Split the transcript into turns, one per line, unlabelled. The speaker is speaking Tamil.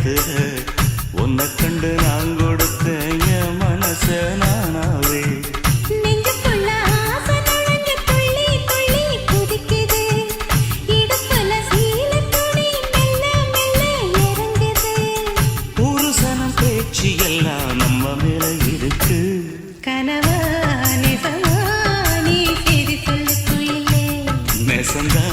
நேரத்துல உன்னை கண்டு நான் கொடுத்த என் மனச நானாவே
நெஞ்சுக்குள்ள ஆசை நுழைஞ்சு துள்ளி துள்ளி குதிக்குது. இடுப்புல சீலை துணி மெல்ல மெல்ல இறங்குது.
ஒரு சனம் பேச்சு எல்லாம் நம்ம மேல இருக்கு.
கனவா நெசமா நீ செய்தி சொல்லு குயிலே.
நெசந்தா